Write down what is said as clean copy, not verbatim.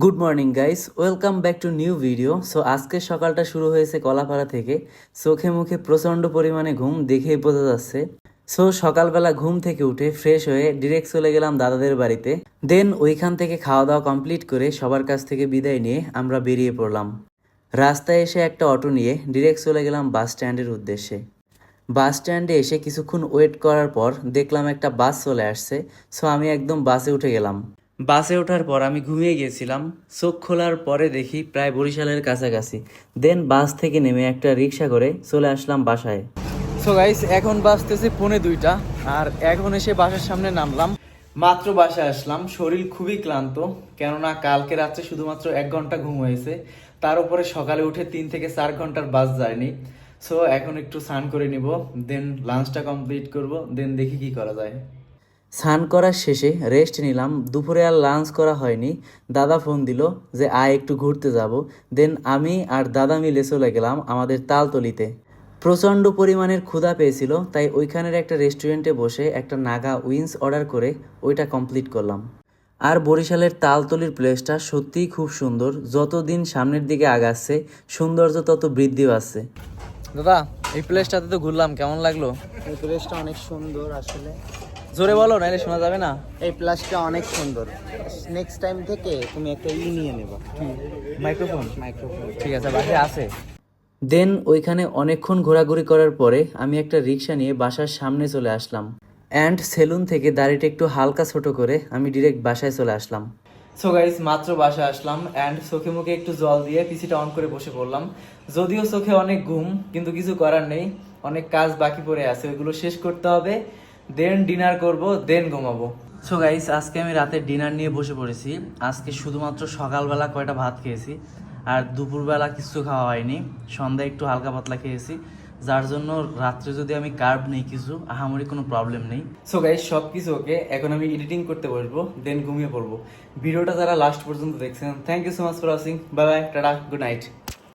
Good morning guys, welcome back to new video. So আজকের সকালটা শুরু হয়েছে কলাপাড়া থেকে। চোখে মুখে প্রচণ্ড পরিমাণে ঘুম দেখেই বোঝা যাচ্ছে। সো সকালবেলা ঘুম থেকে উঠে ফ্রেশ হয়ে ডিরেক্ট চলে গেলাম দাদাদের বাড়িতে। দেন ওইখান থেকে খাওয়া দাওয়া কমপ্লিট করে সবার কাছ থেকে বিদায় নিয়ে আমরা বেরিয়ে পড়লাম। রাস্তায় এসে একটা অটো নিয়ে ডিরেক্ট চলে গেলাম বাস স্ট্যান্ডের উদ্দেশ্যে। বাস স্ট্যান্ডে এসে কিছুক্ষণ ওয়েট করার পর দেখলাম একটা বাস চলে আসছে। সো আমি একদম বাসে উঠে গেলাম। বাসে ওঠার পর আমি ঘুমিয়ে গিয়েছিলাম। চোখ খোলার পরে দেখি প্রায় বরিশালের কাছাকাছি। দেন বাস থেকে নেমে একটা রিক্সা করে চলে আসলাম বাসায়। সো গাইস, এখন বাজতেছে 1:45 আর এখন এসে বাসার সামনে নামলাম। মাত্র বাসায় আসলাম, শরীর খুবই ক্লান্ত, কেননা কালকে রাত্রে শুধুমাত্র 1 ঘন্টা ঘুম হয়েছে। তার উপরে সকালে উঠে 3 থেকে 4 ঘন্টার বাস যায়নি। সো এখন একটু স্নান করে নিব, দেন লাঞ্চটা কমপ্লিট করব, দেন দেখি কি করা যায়। স্নান করার শেষে রেস্ট নিলাম। দুপুরে আর লাঞ্চ করা হয়নি। দাদা ফোন দিল যে আয় একটু ঘুরতে যাব। দেন আমি আর দাদা মিলে চলে গেলাম আমাদের তালতলিতে। প্রচণ্ড পরিমাণের ক্ষুধা পেয়েছিল, তাই ওইখানের একটা রেস্টুরেন্টে বসে একটা নাগা উইংস অর্ডার করে ওইটা কমপ্লিট করলাম। আর বরিশালের তালতলির প্লেসটা সত্যিই খুব সুন্দর। যতদিন সামনের দিকে আগাচ্ছে সৌন্দর্য তত বৃদ্ধি পাচ্ছে। দাদা, এই প্লেসটাতে তো ঘুরলাম, কেমন লাগলো? এই প্লেসটা অনেক সুন্দর আসলে। জোরে বলো, নাইলে শোনা যাবে না। এই প্লেসটা অনেক সুন্দর। নেক্সট টাইম থেকে তুমি একটা নিয়ে নেবা। মাইক্রোফোন? মাইক্রোফোন ঠিক আছে, বাসায় আছে। দেন ওইখানে অনেকক্ষণ ঘোরাঘুরি করার পরে আমি একটা রিক্সা নিয়ে বাসার সামনে চলে আসলাম। অ্যান্ড সেলুন থেকে দাড়িটা একটু হালকা ছোট করে আমি ডিরেক্ট বাসায় চলে আসলাম। সো গাইস, মাত্র বাসায় আসলাম অ্যান্ড চোখে মুখে একটু জল দিয়ে পিসিটা অন করে বসে পড়লাম। যদিও চোখে অনেক ঘুম, কিন্তু কিছু করার নেই, অনেক কাজ বাকি পড়ে আছে, ওইগুলো শেষ করতে হবে। দেন ডিনার করব, দেন ঘুমাবো। সো গাইস, আজকে আমি রাতের ডিনার নিয়ে বসে পড়েছি। আজকে শুধুমাত্র সকালবেলা কয়টা ভাত খেয়েছি আর দুপুরবেলা কিছু খাওয়া হয়নি। সন্ধ্যায় একটু হালকা পাতলা খেয়েছি, যার জন্য রাত্রে যদি আমি কার্ব নেই কিছু, আহামরি কোনো প্রবলেম নেই। সো গাইস, সব কিছু ওকে। এখন আমি এডিটিং করতে বসবো, দেন ঘুমিয়ে পড়বো। ভিডিওটা যারা লাস্ট পর্যন্ত দেখছেন, thank you so much for watching. Bye bye, টাটা, গুড নাইট।